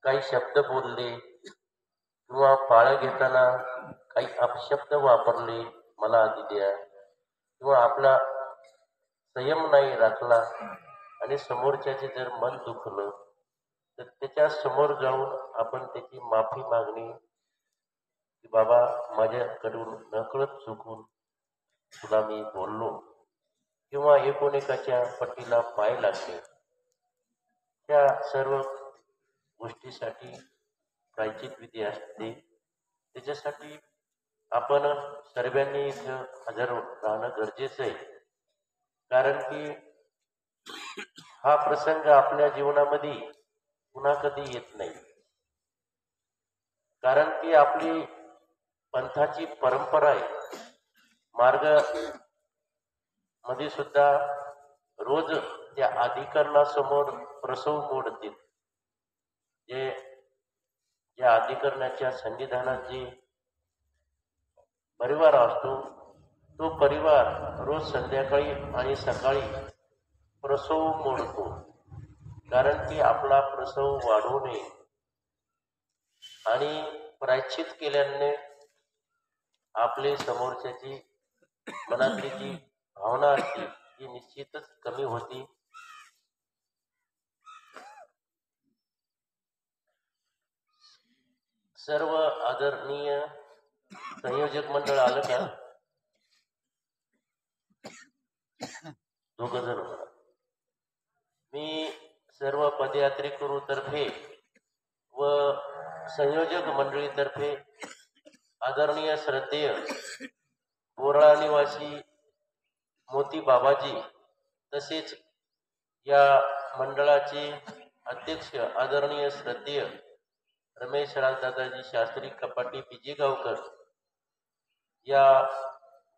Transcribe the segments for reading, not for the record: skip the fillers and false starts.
काही शब्द बोलले किंवा पाळं घेताना काही अपशब्द वापरले मला आधी द्या, किंवा आपला संयम नाही राखला आणि समोरच्याचे जर मन दुखलं तर त्याच्या समोर जाऊन आपण त्याची माफी मागणी, की बाबा माझ्याकडून नकळत चुकून तुला मी बोललो, किंवा एकोणेकाच्या पट्टीला पाय लागले, त्या सर्व गोष्टीसाठी प्रायचित विधी असते. त्याच्यासाठी आपण सर्वांनी इथं हजर राहणं गरजेचं आहे. कारण की हा प्रसंग आपल्या जीवनामध्ये पुन्हा कधी येत नाही. कारण की आपली पंथाची परंपरा आहे. मार्ग मध्ये सुद्धा रोज त्या अधिकरणासमोर प्रसव मोडतील. जे या अधिकरणाच्या सन्निधानात जे परिवार असतो, तो परिवार रोज संध्याकाळी आणि सकाळी प्रसव मोडतो. कारण की आपला प्रसव वाढू नये आणि प्रायश्चित केल्याने आपले समोरच्याची मनातली जी भावना असते ती निश्चितच कमी होती. सर्व आदरणीय संयोजक मंडळ आलं का? दोघ जण. मी सर्व पदयात्रेकरू तर्फे व संयोजक मंडळीतर्फे आदरणीय श्रद्धेय बोराळा निवासी मोती बाबाजी, तसेच या मंडळाचे अध्यक्ष आदरणीय श्रद्धेय रमेश राजदादाजी शास्त्री कपाटी पिजेगावकर, या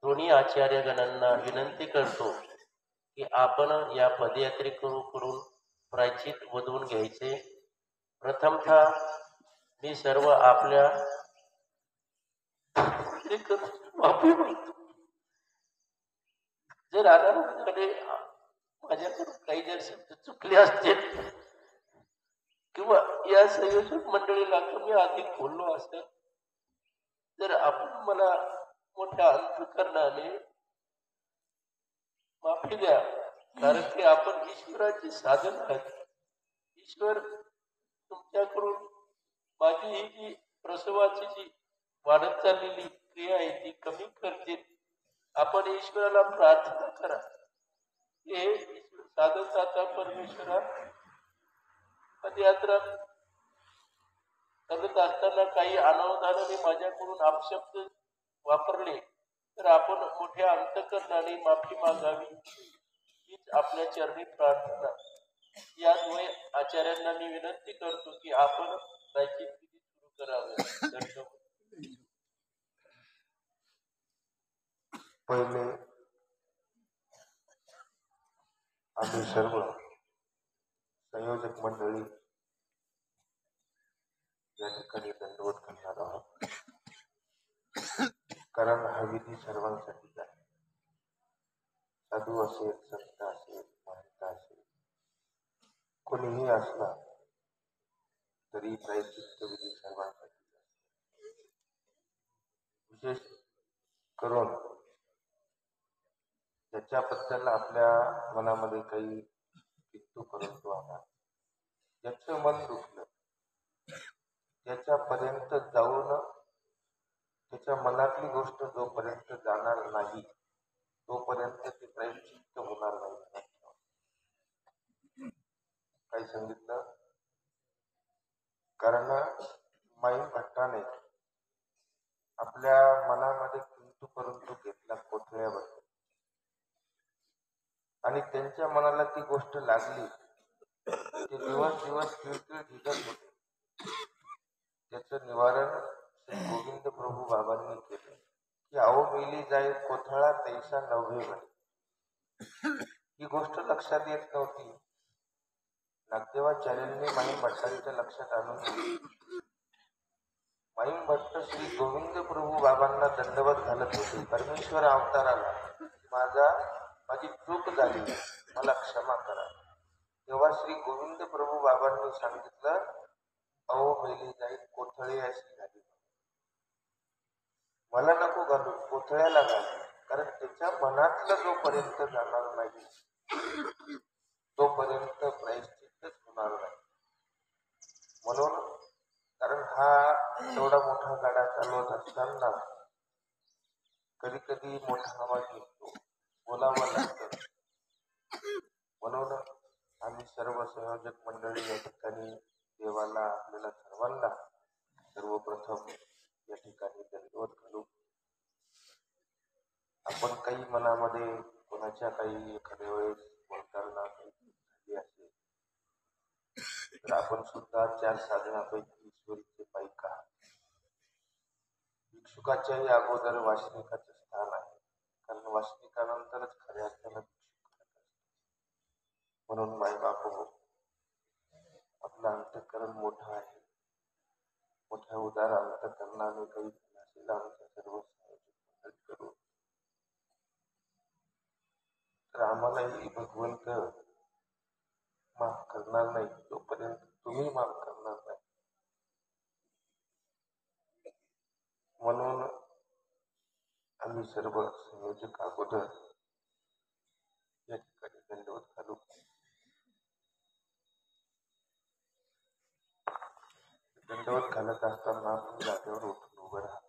दोन्ही आचार्यगणांना विनंती करतो की आपण या पदयात्रेकरूकडून प्रायचित वधवून घ्यायचे. प्रथमतः मी सर्व आपल्या माफी मागतो. जर आनंदकडे माझ्याकडून काही जर शब्द चुकले असतील किंवा या संयोजक मंडळीला कमी अधिक बोललो असेल तर आपण मला मोठ्या अंतःकरणाने माफी द्या. कारण की आपण ईश्वराचे साधन आहात. ईश्वर तुमच्याकडून माझी ही जी प्रसवाची जी वाढत चाललेली क्रिया आहे ती कमी करतील. आपण ईश्वराला प्रार्थना करा. हे साधन परमेश्वरा, पदयात्रा करत असताना काही अनावधानाने माझ्याकडून अपशब्द वापरले तर आपण मोठ्या अंतःकरणाने माफी मागावी, हीच आपल्या चरणी प्रार्थना. याद्वारे आचार्यांना मी विनंती करतो की आपण प्रायचित विधी सुरू करावे. पहिले आम्ही सर्व संयोजक मंडळी या ठिकाणी दंडवत करणार आहोत. कारण हा विधी सर्वांसाठीच आहे. साधू असेल, संत असेल, महंत असेल, कोणीही असला तरी प्रायश्चित्त विधी सर्वांसाठीच आहे. विशेष करून ज्याच्याबद्दल आपल्या मनामध्ये काही किंतु परंतु आला, ज्याचं मन दुखलं, त्याच्यापर्यंत जाऊन त्याच्या मनातली गोष्ट जोपर्यंत जाणार नाही तोपर्यंत ते प्रायश्चित्त होणार नाही. काही सांगितलं? कारण माईन भट्टाने आपल्या मनामध्ये किंतु परंतु घेतला कोथळ्याबद्दल आणि त्यांच्या मनाला ती गोष्ट लागली. ते दिवस दिवस किळकिळ झिजत होते. त्याचं निवारण श्री गोविंद प्रभू बाबांनी केलं की आओ मेली जाई कोथळा तैसा नव्हे म्हणे. ही गोष्ट लक्षात येत नव्हती. नागदेवाचार्यांनी माईन भट्टांच्या लक्षात आणून दिली. माईन भट्ट श्री गोविंद प्रभू बाबांना दंडवत घालत होते. परमेश्वर अवताराला माझी चूक झाली, मला क्षमा करा. तेव्हा श्री गोविंद प्रभू बाबांनी सांगितलं, अहो मेली जाईल कोथळे अशी झाली. मला नको घालू, कोथळ्याला घाल. कारण त्याच्या मनातलं जोपर्यंत जाणार नाही तोपर्यंत प्रायश्चित्तच होणार नाही. म्हणून कारण हा एवढा मोठा गाडा चालवत असताना कधी कधी मोठा आवाज निघतो, बोलावं लागतं. म्हणून आम्ही सर्व संयोजक मंडळी या ठिकाणी देवाला आपल्याला सर्वांना सर्वप्रथम या ठिकाणी दंडवत घालू. आपण काही मनामध्ये कोणाच्या काही एखाद्या वेळेस बोलताना काही झाली असेल तर आपण सुद्धा 4 साधनापैकी ईश्वरीचे पाईक आहात. भिक्षुकाच्याही अगोदर वासनिकाचे स्थान आहे, कारण वासनिकानंतरच खऱ्या अर्थानं भिक्षुक घडत असतो. म्हणून मायबाप हो, आपलं अंतःकरण मोठं आहे. मोठ्या उदार अंतःकरणाने काही झालं असेल आमच्या सर्व संयोजक मंडळी करून तर आम्हालाही भगवंत माफ करणार नाही तोपर्यंत तुम्ही माफ करणार नाही. म्हणून आम्ही सर्व संयोजक अगोदर या ठिकाणी दंडवत घालू. दंडवत घालत असताना आपण जागेवर उठून उभं राहा.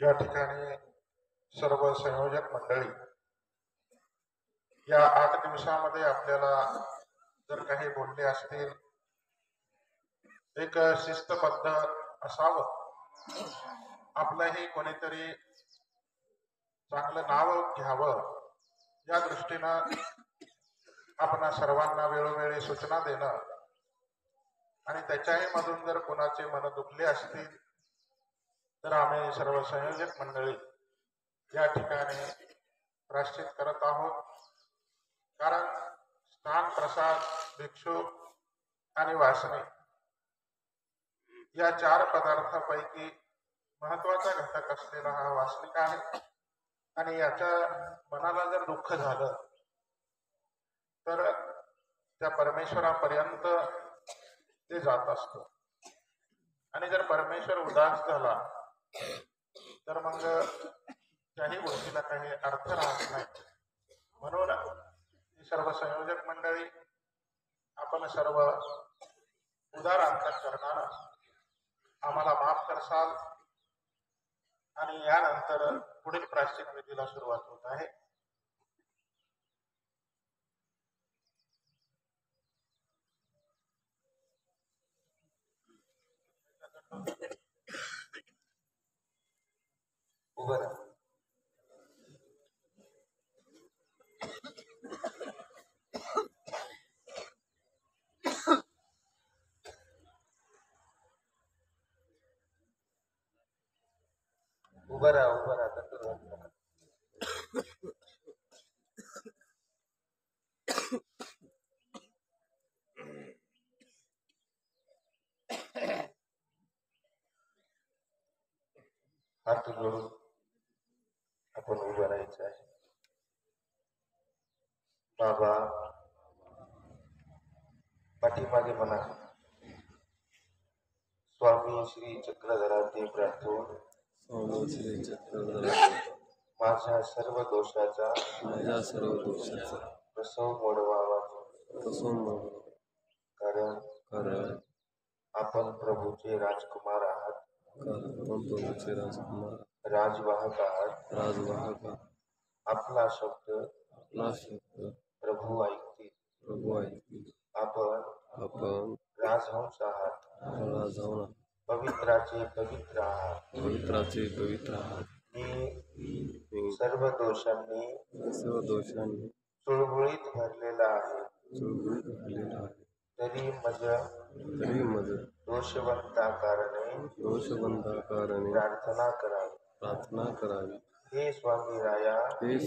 या ठिकाणी सर्व संयोजक मंडळी या 8 दिवसामध्ये आपल्याला जर काही बोलले असतील, एक शिस्तबद्ध असावं, आपलंही कोणीतरी चांगलं नाव घ्यावं या दृष्टीनं आपण सर्वांना वेळोवेळी सूचना देणं आणि त्याच्याही मधून जर कोणाचे मन दुखले असतील तर आम्ही सर्व संयोजक मंडळी या ठिकाणी प्रायश्चित करत आहोत. कारण स्नान, प्रसाद, भिक्षू आणि वासने या 4 पदार्थापैकी महत्वाचा घटक असलेला हा वासनिक आहे आणि याच्या मनाला जर दुःख झालं तर त्या परमेश्वरापर्यंत ते जात असतं आणि जर परमेश्वर उदास झाला तर मग त्याही गोष्टीला काही अर्थ राहत नाही. म्हणून ही सर्व संयोजक मंडळी आपण सर्व उदार अंतःकरणानं आम्हाला माफ करसाल आणि यानंतर पुढील प्रायश्चित विधीला सुरुवात होत आहे. उभं राहा. उभं राहा, उभं राहा. तसं राहा. हात जोडून आपण उभं राहायचं आहे. बाबा पाठीमागे म्हणा, स्वामी श्री चक्रधरा ते प्रार्थून स्वामी श्री चक्रधरा माझ्या सर्व दोषाचा माझ्या सर्व दोषाचा प्रसव मोडवावा. प्रसन्न कारण कारण आपण प्रभूचे राजकुमार आहात, आपण प्रभूचे राजकुमार राजवाहक आहात. राजवाहक आपला शब्द आपला शब्द प्रभू ऐकतील. प्रभू ऐकतील. आपण राजहंस आहात, राजहंस पवित्राचे पवित्र आहात. पवित्राचे पवित्र आहात. मी सर्व दोषांनी सर्व दोषांनी चुळबुळीत भरलेला आहे. चुळबुळीत भरलेला आहे. तरी मज दोषवंताकारणे दोषबंधाकारणे प्रार्थना करावी. हे स्वामी राया श्री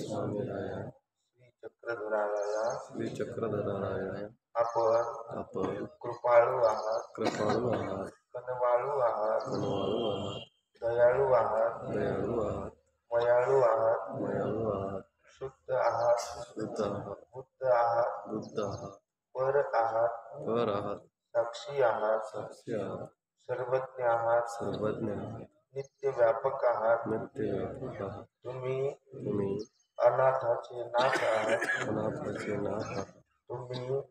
श्री चक्रधराया आपण कृपाळू आहात, कनवाळू आहात, दयाळू आहात, मयाळू आहात, शुद्ध आहात, बुद्ध आहात, पर आहात, साक्षी आहात, सर्वज्ञ आहात, नित्य व्यापक आहात. तुम्ही अनाथाचे नाथ आहात. तुम्ही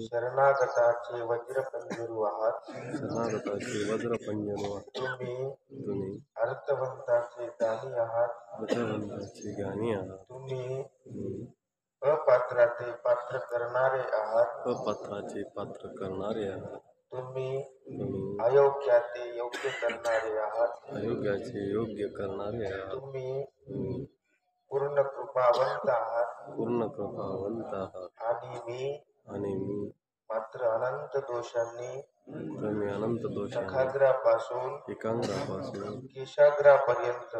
शरणागताचे वज्रपंजरू आहात. तुम्ही अर्थवंताचे दानी आहात. तुम्ही अपात्राचे पात्र करणारे आहात. तुम्ही अयोग्याचे योग्य करणारे आहात. तुम्ही पूर्ण कृपावंत आहात. आणि मी मात्र अनंत दोषांनी नखाग्रापासून केशाग्रापर्यंत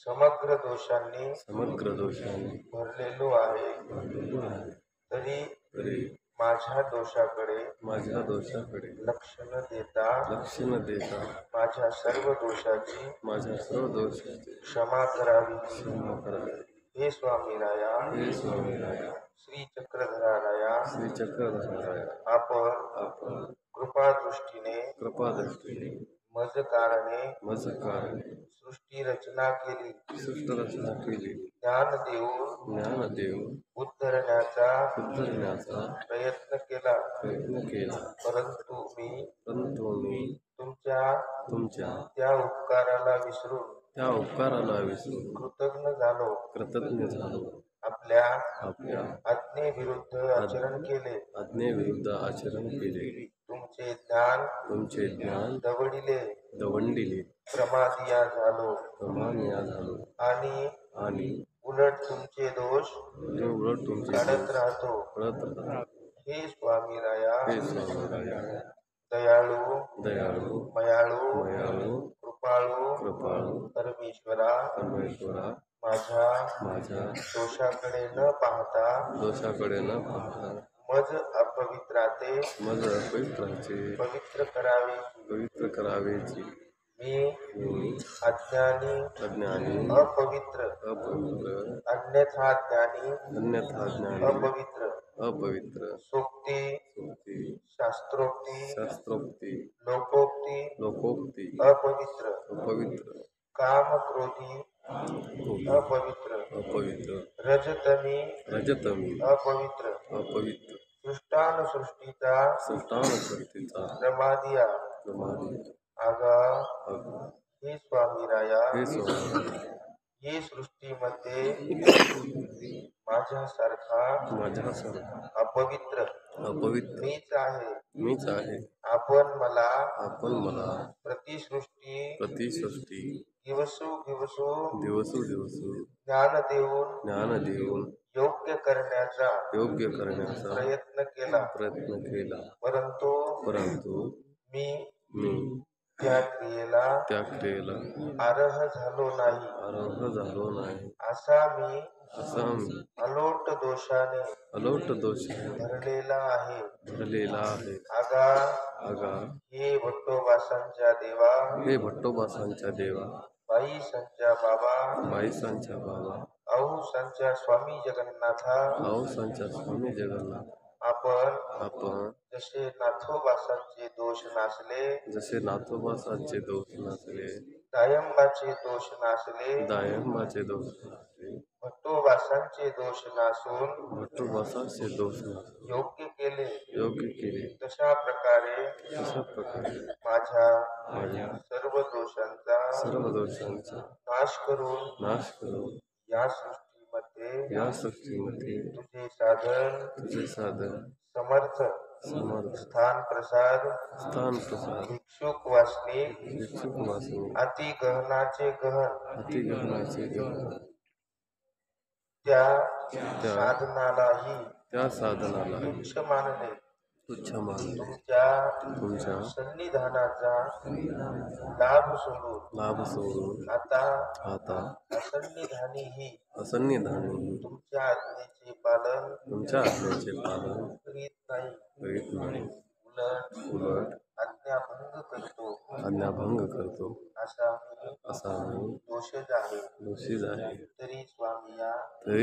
समग्र दोषांनी भरलेलो आहे. तरी माझ्या दोषाकडे लक्ष न देता माझ्या सर्व दोषाची क्षमा करावी. हे स्वामी राया श्री चक्रधराया आपण कृपादृष्टीने मज कारणे सृष्टी रचना केली. ज्ञान देऊन उद्धरण्याचा प्रयत्न केला. परंतु मी तुमच्या त्या उपकाराला विसरून कृतज्ञ झालो. आपल्या आज्ञेविरुद्ध आचरण केले. तुमचे ज्ञान दवंडिले. प्रमादिया झालो. आणि उलट तुमचे दोष काढत राहतो. हे स्वामी राया दयाळू मयाळू कृपाळू परमेश्वरा माझ्या दोषाकडे न पाहता मज अपवित्राचे पवित्र करावेची. मी अज्ञानी अपवित्र अन्यथा ज्ञानी अपवित्र सोक्ती शास्त्रोक्ती लोकोक्ती अपवित्र काम क्रोधी अपवित्र रजतमी अपवित्र सृष्टीचा प्रमादिया. आगा हे स्वामी राया ही सृष्टीमध्ये माझ्यासारखा अपवित्र मीच आहे. आपण मला प्रतिसृष्टी दिवसो दिवसो ज्ञान देऊन योग्य करण्याचा प्रयत्न केला परंतु मी त्या क्रियेला अर्ह झालो नाही असा मी अलोट दोषाने भरलेला आहे आगा हे भट्टोबासांच्या देवा बाईसांच्या बाबा औसांच्या स्वामी जगन्नाथा आपण जसे नाथोबासांचे दोष नासले दायंबाचे दोष नासले भट्टोबासांचे दोष नासून योग्य केले तशा प्रकारे माझ्या सर्व दोषांचा नाश करून या सृष्टीमध्ये तुझे साधन समर्थ स्थान प्रसाद भिक्षुक वासनिक अति गहनाचे गहन त्या साधनालाही तुच्छ मानले तुमच्या सन्निधानाचा लाभ सोडून आता असन्निधानी तुमच्या आज्ञेचे पालन करीत नाही उलट आज्ञाभंग करतो असा मी दोषी आहे तरी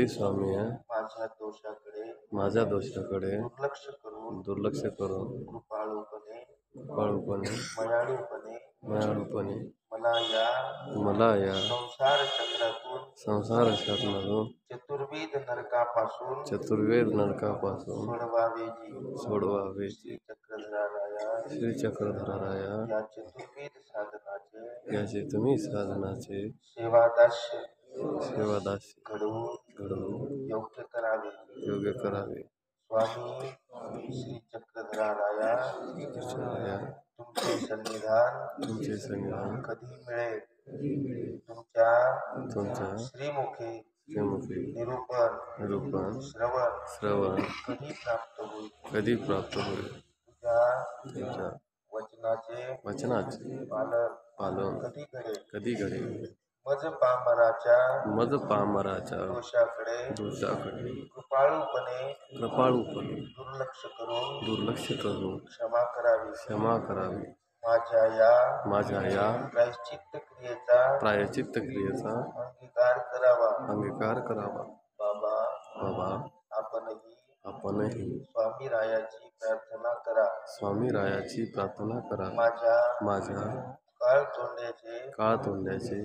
स्वामी माझ्या दोषाकडे दुर्लक्ष करून कृपाळूपणे मयाळूपणे मला या संसार चक्रातून चतुर्वेद नरकापासून सोडवावे श्री चक्रधराया याचे तुम्ही साधनाचे सेवादास्य घडवून योग्य करावे स्वामी श्री चक्रधराया तुमचे सन्निधान कधी मिळेल तुमच्या श्रीमुखे निरूपण श्रवण कधी प्राप्त होईल तुझ्या वचनाचे पालन कधी घडेल मज पामराच्या दोषाकडे कृपाळूपणे दुर्लक्ष करून क्षमा करावी माझ्या या प्रायश्चित्त क्रियेचा अंगीकार करावा बाबा आपणही स्वामी रायाची प्रार्थना करा माझ्या काळ तोंड्याचे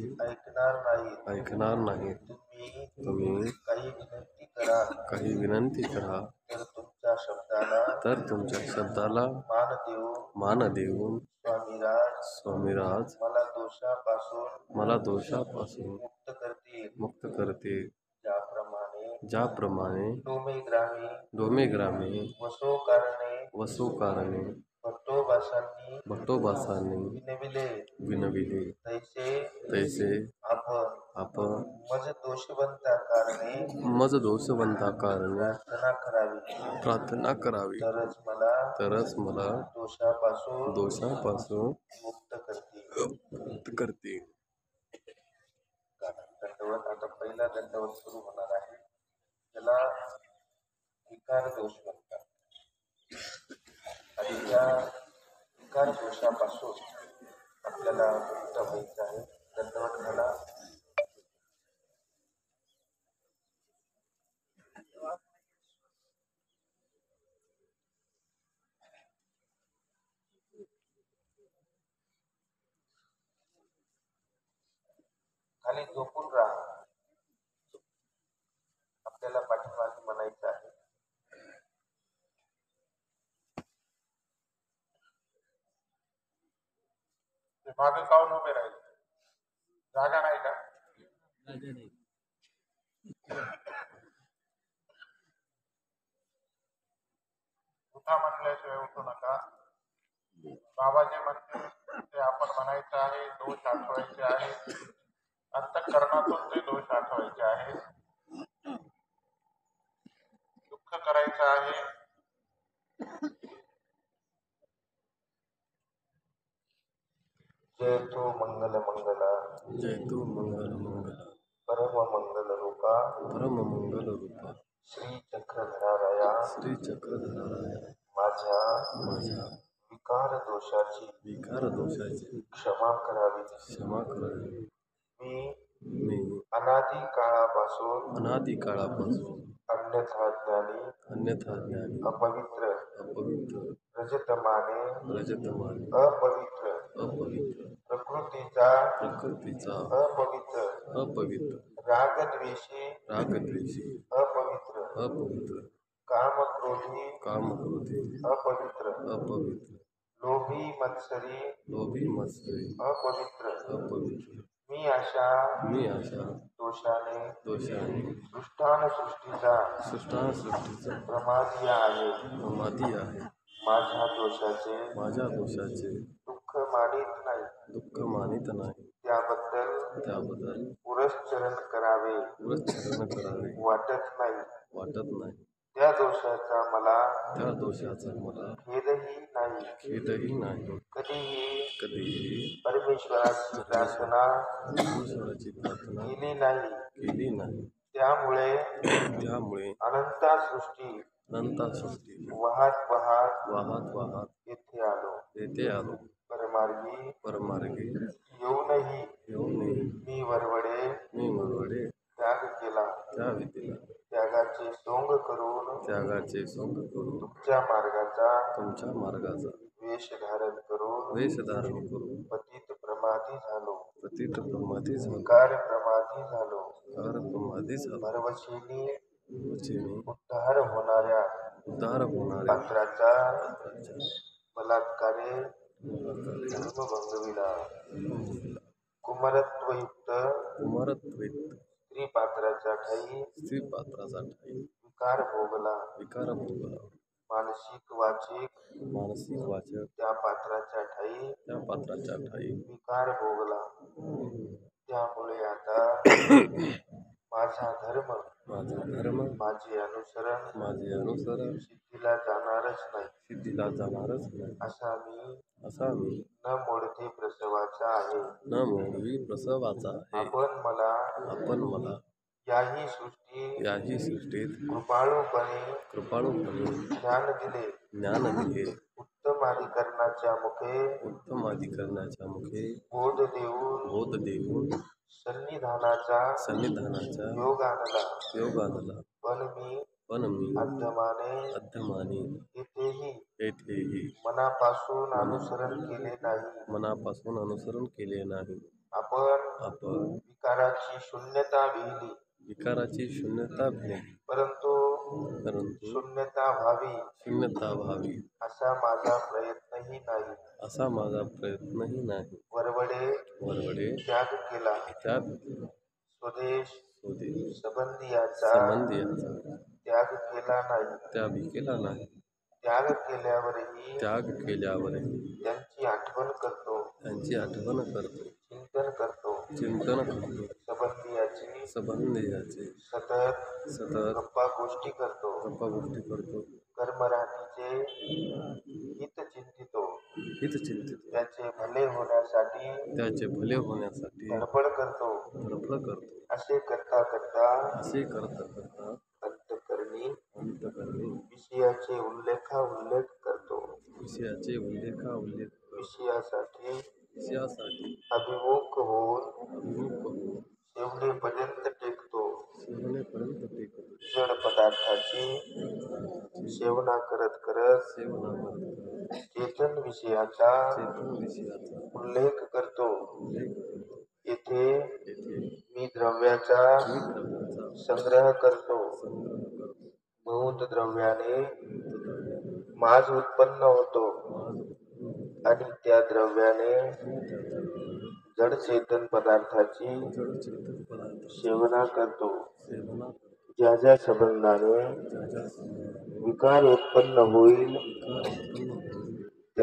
ऐकणार नाही तुम्ही काही विनंती करा तर तुमच्या शब्दाला मान देऊन स्वामीराज मला दोषापासून मुक्त करते ज्याप्रमाणे डोमेग्रामे वसो कारणे भट्टोबासांनी विनविले तैसे आपण मज दोषवंता कारणे प्रार्थना करावी तरच मला दोषापासून मुक्त करते दंडवत आता पहिला दंडवत सुरू होणार आहे त्याला विकार दोष म्हणतात आणि त्या विकार दोषापासून आपल्याला मुक्त व्हायचं आहे दंडवत घाला खाली झोपून राहा आपल्याला पाठीमागे म्हणायचं आहे मागे काऊन उभे राहिले जागा नाही का उठा म्हणल्याशिवाय उठू नका बाबा जे म्हणते ते आपण म्हणायचं आहे, दोष आठवायचे आहेत, अंतःकरणातून ते दोष आठवायचे आहेत, दुःख करायचं आहे. जय तू मंगल मंगला जय तू मंगल मंगल परम मंगल रूपा परम मंगल रूपा श्री चक्रधराया श्री चक्रधराया माझ्या माझ्या विकार दोषाची विकार दोषाची क्षमा करावी. क्षमा करावी. मी मी अनादी काळापासून अनादी काळापासून अन्यथा ज्ञानी अन्यथा ज्ञानी अपवित्र अपवित्र रजतमाने रजतमान अपवित्र अपवित्र प्रकृतीचा प्रकृतीचा अपवित्र अपवित्र रागद्वेषी रागद्वेषी अपवित्र अपवित्र कामक्रोधी कामक्रोधी अपवित्र अपवित्र लोभी मत्सरी लोभी मत्सरी अपवित्र अपवित्र मी अशा मी अशा दोषाने दोषाने दृष्टान सृष्टीचा सृष्टा सृष्टीचा प्रमादी आहे. प्रमादी आहे. माझ्या दोषाचे माझ्या दोषाचे दुःख मानित नाही. दुःख मानित नाही. त्याबद्दल पुरस्चरण करावे पुरस्चरण करावे वाटत नाही. वाटत नाही. त्या दोषाचा मला त्या दोषाचा मला खेदही नाही. खेदही नाही. कधीही परमेश्वराची प्रार्थना परमेश्वराची प्रार्थना केली नाही. त्यामुळे अनंता सृष्टी अनंता सृष्टी वाहत वाहत वाहत वाहत येथे आलो. येथे आलो. परमार्गी येऊनही मी वरवडे मी मरवडे त्याग केला. त्या विधीला त्यागाचे सोंग करून त्यागाचे सोंग करून तुमच्या मार्गाचा वेश धारण करून पतित प्रमादी झालो. विकार प्रमादी झालो. भरवशीने उद्धार होणाऱ्या पात्राचा बलात्कारे धर्म भंगविला. कुमारत्वयुक्त स्त्रीपात्राच्या ठायी विकार भोगला. मानसिक वाचिक त्या पात्राच्या ठायी विकार भोगला. त्यामुळे आता माझा धर्म माझे अनुसरण सिद्धीला जाणारच नाही. असा मी न मोडते प्रसवाचा आहे. आपण मला याही सृष्टीत कृपाळूपणे ज्ञान दिले. उत्तम अधिकरणाच्या मुखे बोध देऊन सन्निधानाचा योग आणला. पण मी अद्धमाने येथेही मनापासून अनुसरण केले नाही. आपण विकाराची शून्यता विहिली, परंतु शून्यता व्हावी असा माझा प्रयत्नही नाही. वरवडे त्याग केला. स्वदेश संबंधियाचा त्याग केला नाही. त्याग केल्यावरही त्यांची आठवण करतो. चिंतन करतो. संबंधियाचे सतत गप्पा गोष्टी करतो. कर्मराजीचे हित चिंतितो. त्याचे भले होण्यासाठी धडपड करतो. असे करता अंतःकरणी विषयाचे उल्लेख करतो. विषयासाठी अभिमुख होऊन शेवटेपर्यंत टेकतो. जड पदार्थाची सेवना करत चेतन विषयाचा उल्लेख करतो. येथे मी द्रव्याचा संग्रह करतो. बहुत द्रव्याने माझ उत्पन्न होतो आणि त्या द्रव्याने जड चेतन पदार्थाची सेवना करतो. ज्या संबंधाने विकार उत्पन्न होईल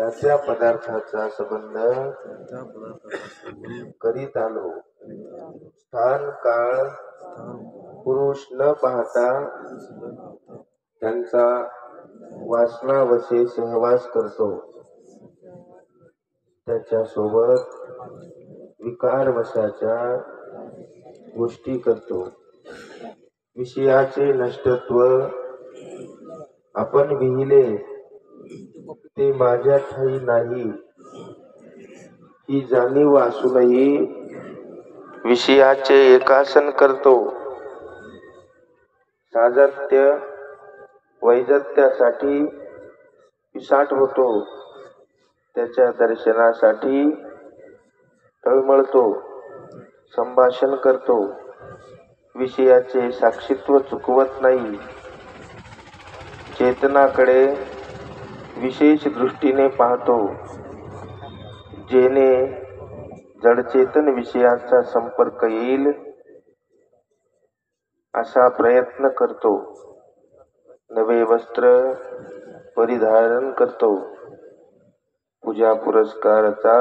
त्या त्या पदार्थाचा संबंध त्या पदार्थाचा संबंध करीत आलो. करीत आलो. स्थान काळ स्थान पुरुष न पाहता न पाहता त्यांचा वासनावशे सहवास करतो. त्याच्यासोबत विकारवशाच्या गोष्टी करतो. विषयाचे नष्टत्व आपण विहिले ते माझ्या ठाई नाही ही जाणीव असूनही विषयाचे एकासन करतो. साजत्य वैजत्यासाठी विसाट होतो. त्याच्या दर्शनासाठी तळमळतो. संभाषण करतो. विषयाचे साक्षीत्व चुकवत नाही. चेतनाकडे विशेष दृष्टीने पाहतो. जेणे जडचेतन विषयांचा संपर्क येईल असा प्रयत्न करतो. नवे वस्त्र परिधारण करतो. पूजा पुरस्काराचा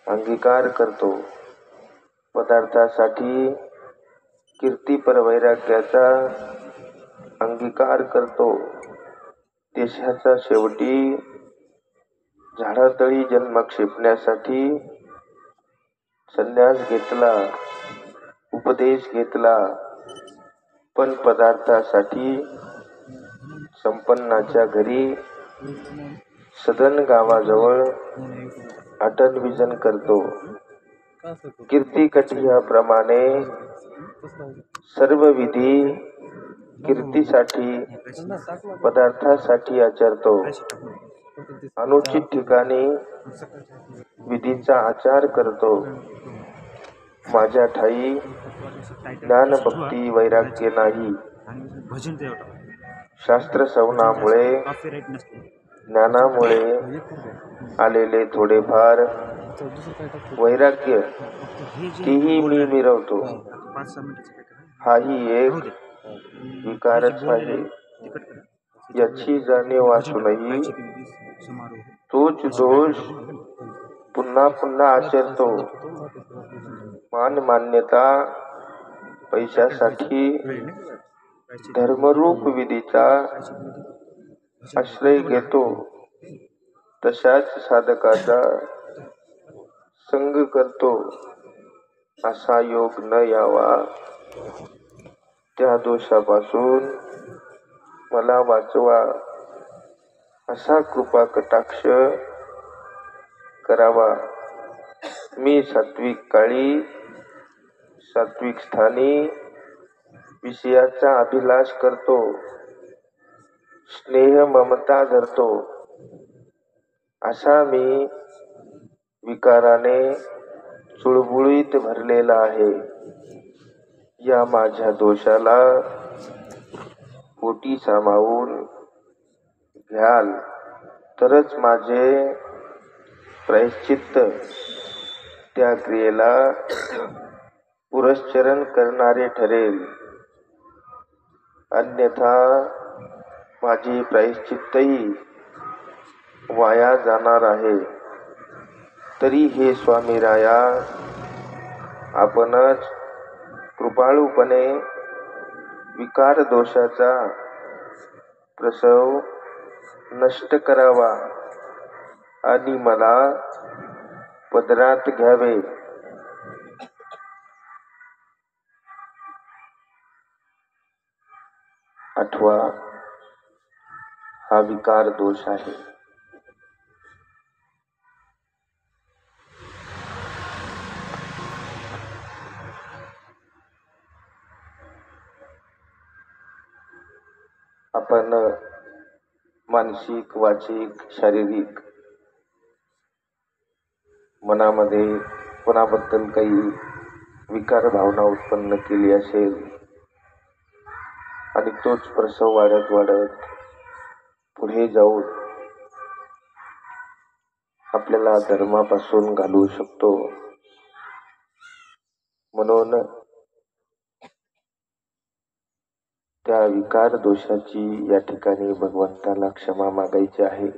अंगीकार करतो. पदार्थासाठी कीर्तीपर वैराग्याचा अंगीकार करतो. देशाच्या शेवटी झाडातळी जन्म क्षेपण्यासाठी संन्यास घेतला, उपदेश घेतला, पण पदार्थासाठी संपन्नाच्या घरी सदन गावाजवळ अटल विजन करतो. कीर्ती कटियाप्रमाणे सर्व विधी कीर्तीसाठी पदार्थासाठी आचरतो. अनुचित ठिकाणी विधीचा आचार करतो. माझ्या ठाई ज्ञान भक्ती वैराग्य नाही. शास्त्र श्रवणामुळे ज्ञानामुळे आलेले थोडेफार वैराग्य तीही मी मिरवतो. हाही एक विकारच आहे. याची जाणीव असूनही तोच दोष पुन्हा पुन्हा आचरतो. मान मान्यता पैशासाठी धर्मरूप विधीचा आश्रय घेतो. तशाच साधकाचा संग करतो. असा योग न यावा त्या दोषापासून मला वाचवा असा कृपा कटाक्ष करावा. मी सात्विक काळी सात्विक स्थानी विषयाचा अभिलाष करतो. स्नेह ममता धरतो. असा मी विकाराने चुळबुळीत भरलेला आहे. या माझ्या दोषाला पोटी सामावून घ्याल तरच माझे प्रायश्चित्त त्या क्रियेला पुरस्चरण करणारे ठरेल. अन्यथा माझे प्रायश्चित्तही वाया जाणार आहे. तरी हे स्वामीराया आपणच कृपाळूपणे विकार दोषाचा प्रसव नष्ट करावा आणि मला पदरात घ्यावे. आठवा हा विकार दोष आहे. आपण मानसिक, वाचिक, शारीरिक मनामध्ये कोणाबद्दल काही विकार भावना उत्पन्न केली असेल आणि तोच प्रसव वाढत वाढत पुढे जाऊन आपल्याला धर्मापासून घालवू शकतो. म्हणून त्या विकार दोषाची या ठिकाणी भगवंताला क्षमा मागायची आहे.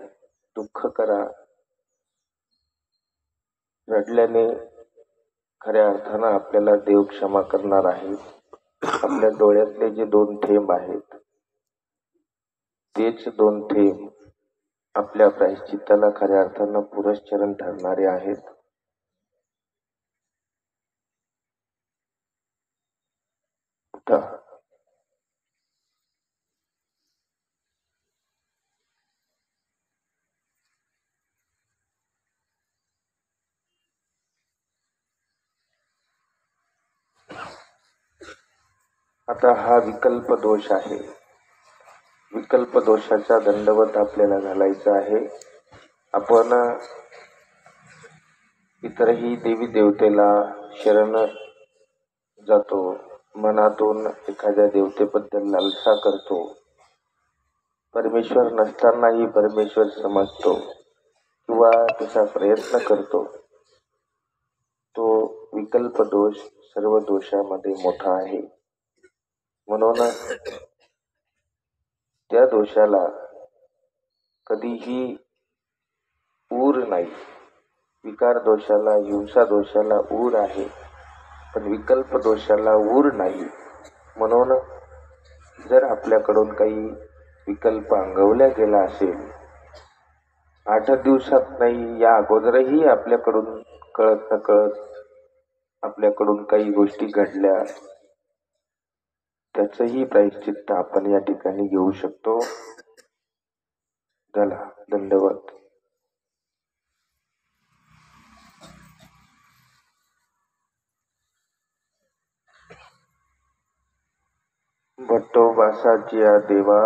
दुःख करा. रडल्याने खऱ्या अर्थानं आपल्याला देव क्षमा करणार आहे. आपल्या डोळ्यातले जे 2 थेंब आहेत, तेच 2 थेंब आपल्या प्रायश्चित्ताला खऱ्या अर्थानं पुरस्चरण ठरणारे आहेत. उठा. आता हा विकल्प दोष आहे. विकल्प दोषाचा दंडवत आपल्याला घालायचा आहे. आपण इतरही देवी देवतेला शरण जातो, मनातून एखाद्या देवतेबद्दल लालसा करतो, परमेश्वर नसतानाही परमेश्वर समजतो किंवा तसा प्रयत्न करतो. तो विकल्प दोष सर्व दोषामध्ये मोठा आहे. म्हणून त्या दोषाला कधीही ऊर नाही. विकार दोषाला, हिंसा दोषाला ऊर आहे, पण विकल्प दोषाला ऊर नाही. म्हणून जर आपल्याकडून काही विकल्प अंगवल्या गेला असेल, 8 दिवसात नाही, या अगोदरही आपल्याकडून कळत नकळत आपल्याकडून काही गोष्टी घडल्या, त्याचंही प्रायश्चित्त आपण या ठिकाणी घेऊ शकतो. चला, दंडवत. भट्टोबासाच्या देवा,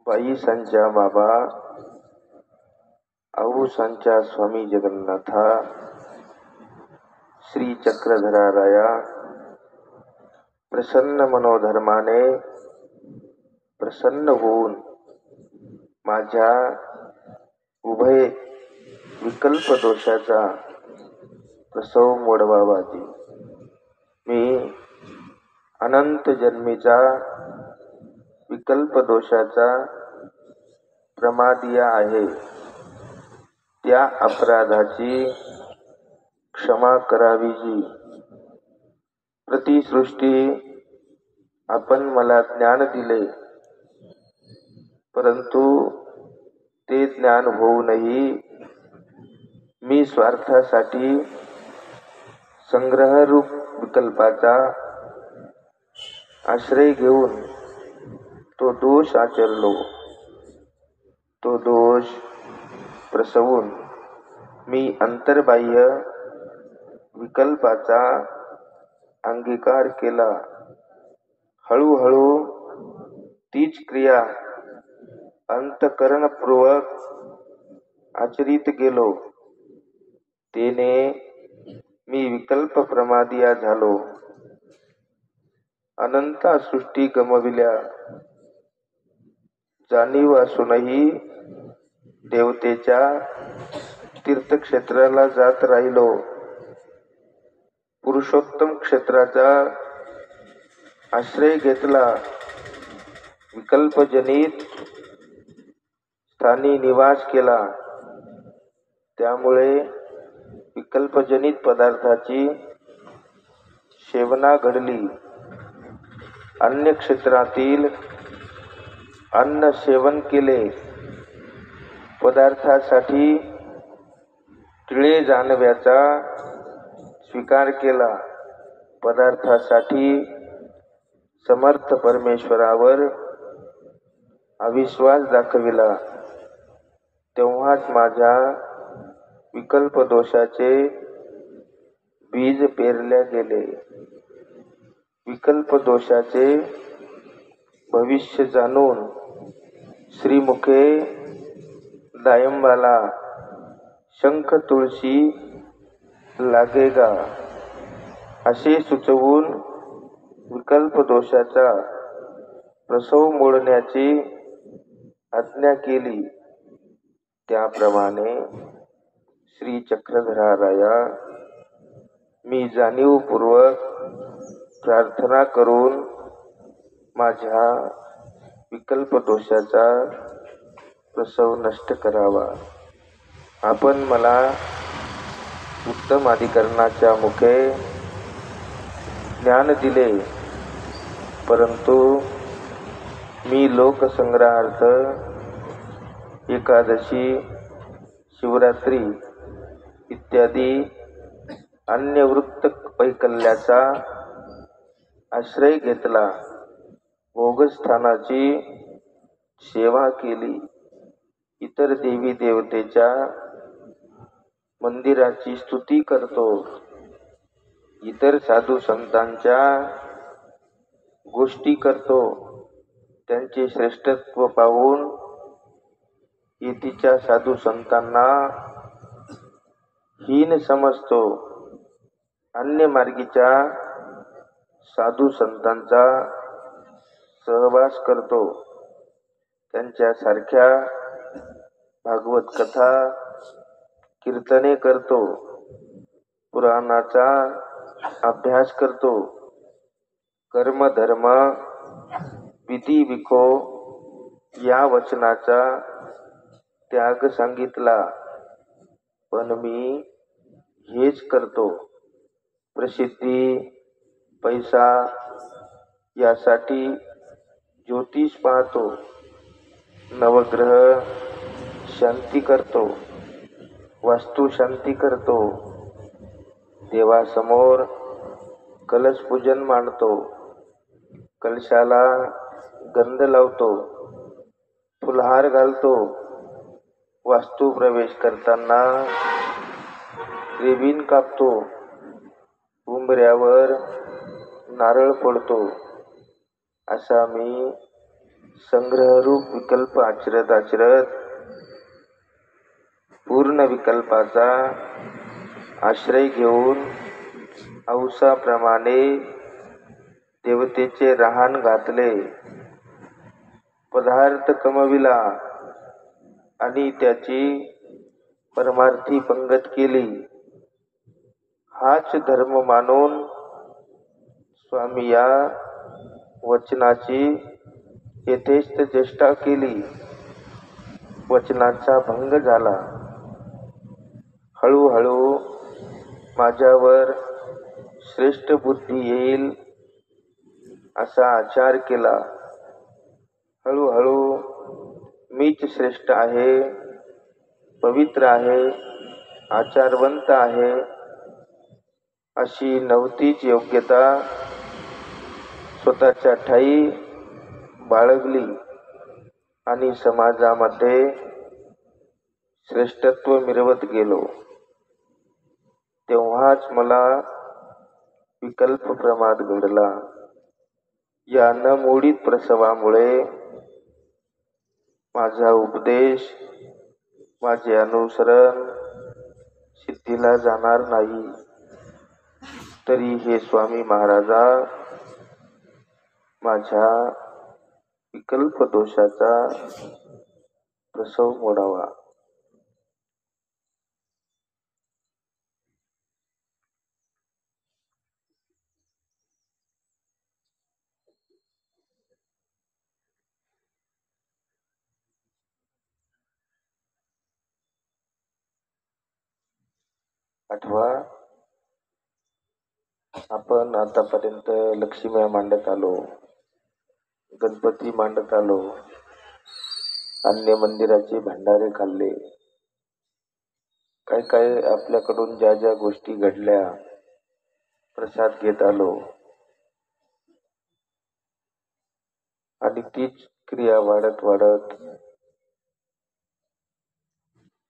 बाईसांच्या बाबा, आऊसांच्या स्वामी जगन्नाथा, श्री चक्रधराराया, प्रसन्न मनोधर्माने प्रसन्न होऊन माझ्या उभय विकल्प दोषाचा प्रसव मोडवावाजी. मी अनंत जन्मीचा विकल्प दोषाचा प्रमादिया आहे. त्या अपराधाची क्षमा करावी जी. प्रतिसृष्टी आपण मला ज्ञान दिले, परंतु ते ज्ञान होऊनही मी स्वार्थासाठी संग्रहरूप विकल्पाचा आश्रय घेऊन तो दोष आचरलो. तो दोष प्रसवून मी अंतर्बाह्य विकल्पाचा अंगीकार केला. हळूहळू तीच क्रिया अंतःकरणपूर्वक आचरित गेलो. तेने मी विकल्प प्रमादिया झालो. अनंता सृष्टी गमविल्या जाणीव असूनही देवतेच्या तीर्थक्षेत्राला जात राहिलो. पुरुषोत्तम क्षेत्राचा आश्रय घेतला. विकल्पजनित स्थानी निवास केला. त्यामुळे विकल्पजनित पदार्थाची सेवना घडली. अन्य क्षेत्रातील अन्न सेवन केले. पदार्थासाठी तिळे जानव्याचा स्वीकार केला. पदार्थासाठी समर्थ परमेश्वरावर अविश्वास दाखविला. तेव्हाच माझ्या विकल्प दोषाचे बीज पेरल्या गेले. विकल्प दोषाचे भविष्य जाणून श्रीमुखे दायंबाला शंख तुळशी लागेगा असे सुचवून विकल्प दोषाचा प्रसव मोडण्याची आज्ञा केली. त्याप्रमाणे श्री चक्रधराराया, मी जाणीवपूर्वक प्रार्थना करून माझ्या विकल्प दोषाचा प्रसव नष्ट करावा. आपण मला उत्तम अधिकरणाच्या मुखे ज्ञान दिले, परंतु मी लोकसंग्रहार्थ एकादशी, शिवरात्री इत्यादी अन्य वृत्त वैकल्याचा आश्रय घेतला, भोगस्थानाची सेवा केली, इतर देवी देवतेच्या मंदिराची स्तुती करतो, इतर साधू संतांच्या गोष्टी करतो, त्यांचे श्रेष्ठत्व पाहून येथीच्या साधू संतांना हीन समजतो, अन्य मार्गीच्या साधू संतांचा सहवास करतो, त्यांच्यासारख्या भागवत कथा कीर्तने करतो, पुराणाचा अभ्यास करतो, कर्म धर्म विधी विखो या वचनाचा त्याग सांगितला, पण मी हेच करतो. प्रसिद्धी, पैसा यासाठी ज्योतिष पाहतो, नवग्रह शांती करतो, वास्तू शांती करतो, देवासमोर कलश पूजन मांडतो, कलशाला गंध लावतो, फुलहार घालतो, वास्तू प्रवेश करताना रिबीन कापतो, उंबऱ्यावर नारळ फोडतो. असा मी संग्रहरूप विकल्प आचरत आचरत पूर्ण विकल्पाचा आश्रय घेऊन औसाप्रमाणे देवतेचे रहाण घातले, पदार्थ कमविला आणि त्याची परमार्थी पंगत केली. हाच धर्म मानून स्वामी या वचनाची यथेष्ट चेष्टा केली. वचनाचा भंग झाला. हळूहळू माझ्यावर श्रेष्ठ बुद्धी येईल असा आचार केला. हळूहळू मीच श्रेष्ठ आहे, पवित्र आहे, आचारवंत आहे अशी नव्हतीच योग्यता स्वतःच्या ठायी बाळगली आणि समाजामध्ये श्रेष्ठत्व मिरवत गेलो. तेव्हाच मला विकल्प प्रमाद घडला. या न मोडीत प्रसवामुळे माझा उपदेश, माझे अनुसरण सिद्धीला जाणार नाही. तरी हे स्वामी महाराजा, माझ्या विकल्प दोषाचा प्रसव मोडावा. आठवा, आपण आतापर्यंत लक्ष्म्या मांडत आलो, गणपती मांडत आलो, अन्य मंदिराचे भंडारे खाल्ले, काय काय आपल्याकडून ज्या ज्या गोष्टी घडल्या, प्रसाद घेत आलो आणि तीच क्रिया वाढत वाढत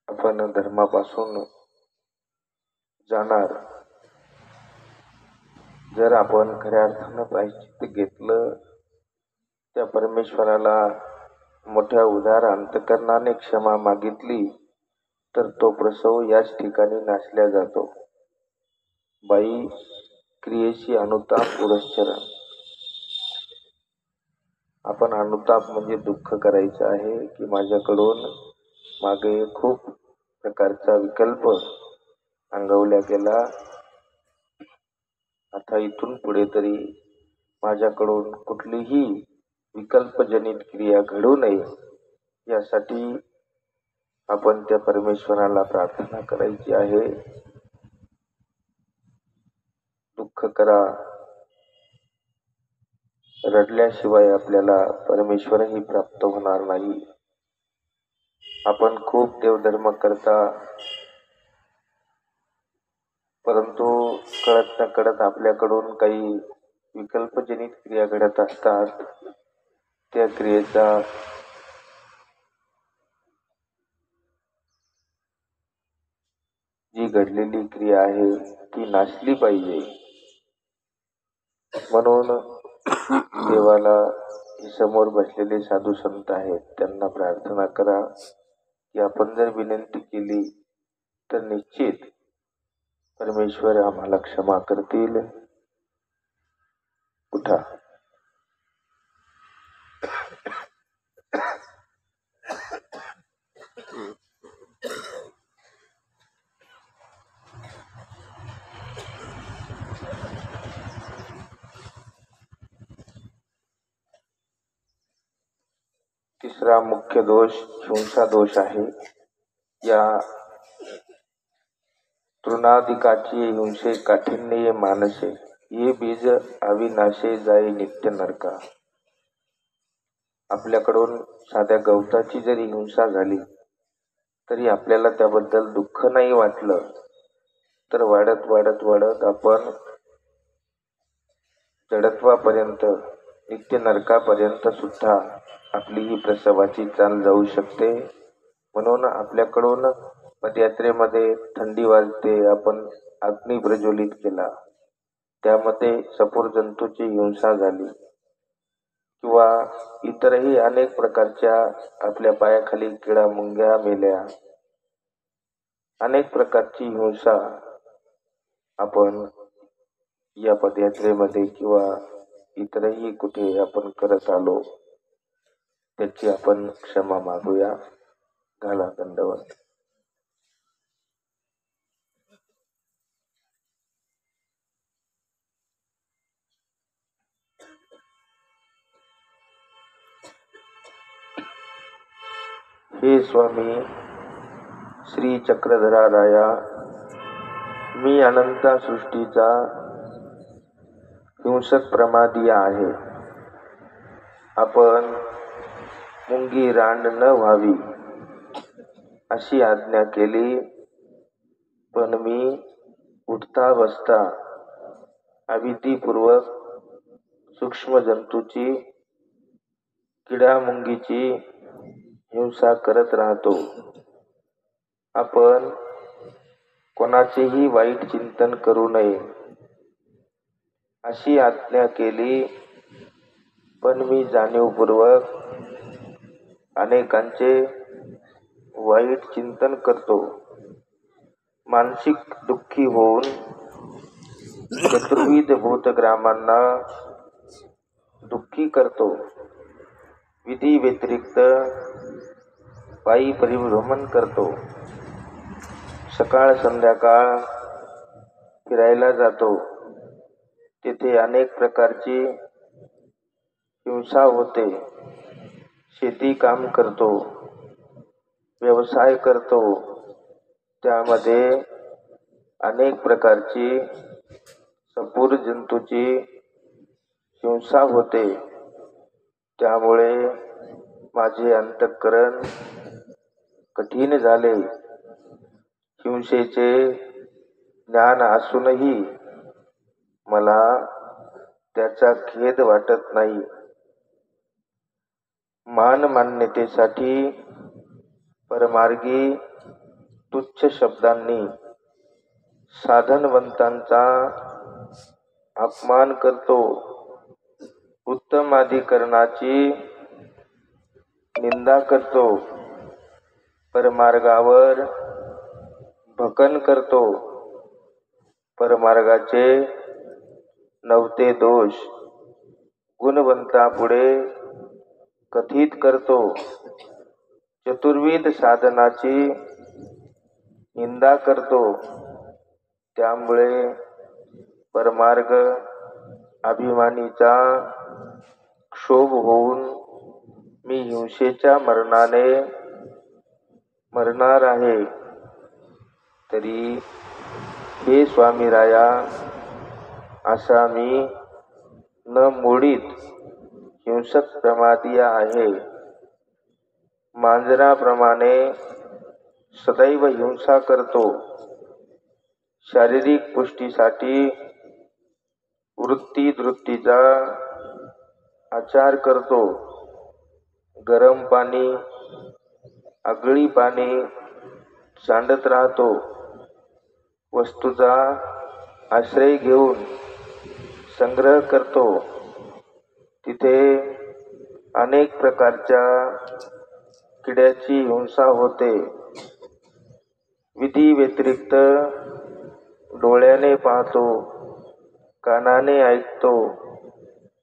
आपण धर्मापासून जाणार. जर आपण खऱ्या अर्थानं प्रायश्चित्त घेतलं, त्या परमेश्वराला मोठ्या उदार अंतकरणाने क्षमा मागितली, तर तो प्रसव याच ठिकाणी नाशल्या जातो. बाई क्रियेशी अनुताप पुरश्चरण. आपण अनुताप म्हणजे दुःख करायचं आहे की माझ्याकडून मागे खूप प्रकारचा विकल्प अंगवल्या गेला, आता इथून पुढे तरी माझ्याकडून कुठलीही विकल्पजनित क्रिया घडू नये यासाठी आपण त्या परमेश्वराला प्रार्थना करायची आहे. दुःख करा, रडल्याशिवाय आपल्याला परमेश्वरही प्राप्त होणार नाही. आपण खूप देवधर्म करता, परंतु कळत नकळत आपल्याकडून काही विकल्पजनित क्रिया घडत असतात. त्या क्रियेचा जी घडलेली क्रिया आहे ती नाशली पाहिजे. म्हणून देवाला समोर बसलेले साधू संत आहेत, त्यांना प्रार्थना करा की आपण जर विनंती केली तर निश्चित परमेश्वर आम्हाला क्षमा करतील. उठा. तिसरा मुख्य दोष हिंसा दोष आहे. या तृणाधिकाची हिंसे काठिन्य मानसे, ये बीज अविनाशे जाई नित्य नरका. आपल्याकडून साध्या गवताची जरी हिंसा झाली तरी आपल्याला त्याबद्दल दुःख नाही वाटलं, तर वाढत वाढत वाढत आपण जडत्वापर्यंत, नित्य नरकापर्यंत सुद्धा आपली ही प्रसवाची चाल जाऊ शकते. म्हणून आपल्याकडून पदयात्रेमध्ये थंडी वाजते, आपण अग्नी प्रज्वलित केला, त्यामध्ये सफोर जंतूची हिंसा झाली किंवा इतरही अनेक प्रकारच्या आपल्या पायाखाली किडा मुंग्या मेल्या, अनेक प्रकारची हिंसा आपण या पदयात्रेमध्ये किंवा इतरही कुठे आपण करत आलो, त्याची आपण क्षमा मागूया. घाला दंडवत. हे स्वामी श्री चक्रधरा राया, मी अनंता सृष्टीचा हिंसक प्रमादी आहे. आपण मुंगी रांड न व्हावी अशी आज्ञा केली, पण मी उठता बसता अविधीपूर्वक सूक्ष्म जंतूची, किडा मुंगीची हिंसा करत राहतो. आपण कोणाचेही वाईट चिंतन करू नये अशी आज्ञा केली, पण मी जाणीवपूर्वक अनेकांचे वाईट चिंतन करतो. मानसिक दुःखी होऊन चतुर्विध भूतग्रामांना दुःखी करतो. विधी व्यतिरिक्त पायी परिभ्रमण करतो. सकाळ संध्याकाळ फिरायला जातो. तेथे अनेक प्रकारची हिंसा होते. शेती काम करतो, व्यवसाय करतो, त्यामध्ये अनेक प्रकारची सफूर जंतूची हिंसा होते. त्यामुळे माझे अंतःकरण कठीण झाले. हिंसेचे ज्ञान असूनही मला त्याचा खेद वाटत नाही. मान मान्यतेसाठी परमार्गी तुच्छ शब्दांनी साधनवंतांचा अपमान करतो. उत्तमाधिकरणाची निंदा करतो. परमार्गावर भकन करतो. परमार्गाचे नवते दोष गुणवंतापुढे कथित करतो. चतुर्विध साधनाची निंदा करतो. त्यामुळे परमार्ग अभिमानीचा क्षोभ होऊन मी हिंसेच्या मरणाने मरणार आहे, तरी हे स्वामीराया, असा मी न मोडीत हिंसक प्रमादी आहे. मांजराप्रमाणे सदैव हिंसा करतो. शारीरिक पुष्टीसाठी वृत्तीचा आचार करतो. गरम पाणी, आगळी पाणी सांडत राहतो. वस्तूचा आश्रय घेऊन संग्रह करतो. तिथे अनेक प्रकारच्या किड्याची हिंसा होते. विधी व्यतिरिक्त डोळ्याने पाहतो, कानाने ऐकतो,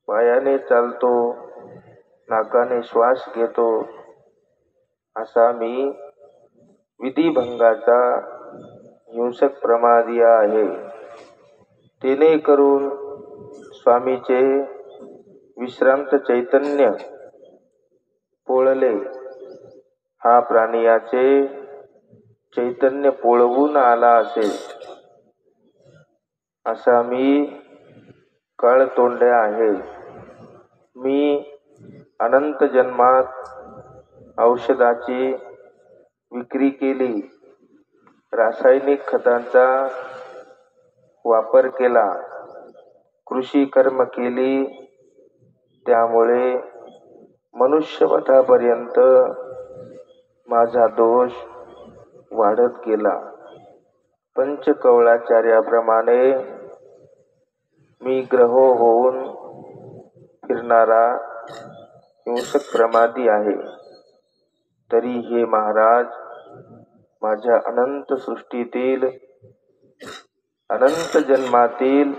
पायाने चालतो, नाकाने श्वास घेतो. असा मी विधिभंगाचा हिंसक प्रमादी आहे. तेने करून स्वामीचे विश्रांत चैतन्य पोळले. हा प्राणियाचे चैतन्य पोळवून आला असेल. असा मी काळतोंड्या आहे. मी अनंत जन्मात औषधाची विक्री केली, रासायनिक खतांचा वापर केला, कृषी कर्म केली. त्यामुळे मनुष्यवधापर्यंत माझा दोष वाढत गेला. पंचकवळाचार्याप्रमाणे मी ग्रहो होऊन फिरणारा हिंसक प्रमादी आहे. तरी हे महाराज, माझ्या अनंत सृष्टीतील अनंत जन्मातील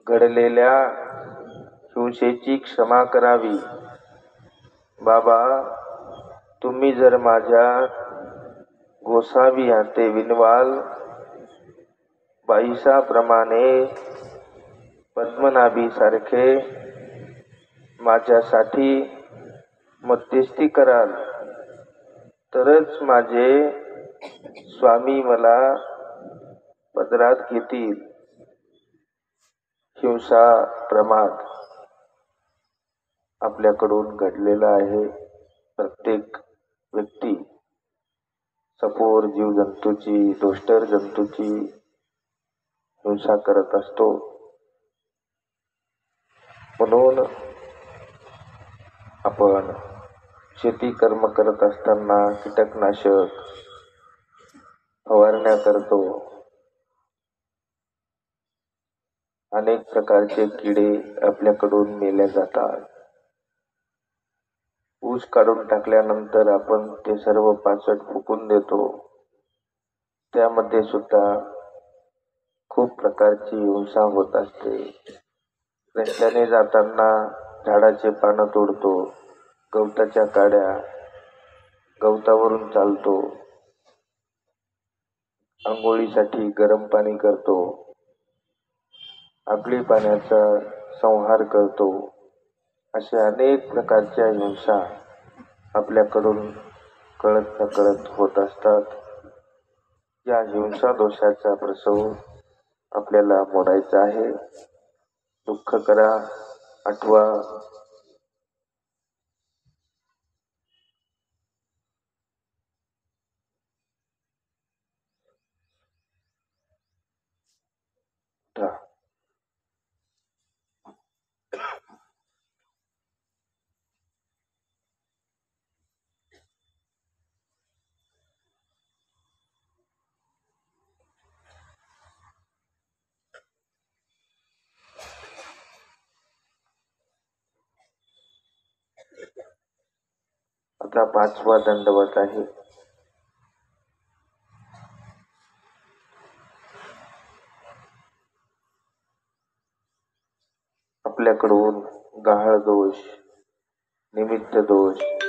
घडलेल्या हिंसेची क्षमा करावी. बाबा, तुम्ही जर माझ्या गोसावी हाते विनवाल बाईसाप्रमाणे पद्मनाभीसारखे माझ्यासाठी मध्यस्थी कराल, तरच माझे स्वामी मला पदरात घेतील. हिंसा, प्रमाद आपल्याकडून घडलेला आहे. प्रत्येक व्यक्ती सफोर जीवजंतूची, दुष्टर जंतूची हिंसा करत असतो. म्हणून आपण शेती कर्म करत असताना कीटकनाशक फवारण्या करतो. अनेक प्रकारचे किडे आपल्याकडून मेले जातात. ऊस काढून टाकल्यानंतर आपण ते सर्व पाचट फुकून देतो. त्यामध्ये सुद्धा खूप प्रकारची हिंसा होत असते. रस्त्याने जाताना झाडाचे पानं तोडतो, गवताच्या काड्या, गवतावरून चालतो, आंघोळीसाठी गरम पाणी करतो, आगळी पाण्याचा संहार करतो. अशा अनेक प्रकारच्या हिंसा आपल्याकडून कळत नकळत होत असतात. या हिंसा दोषाचा प्रसव आपल्याला मोडायचा आहे. दुःख करा, आठवा. आता पाचवा दंडवत आहे. आपल्याकडून गहाळ दोष, निमित्त दोष,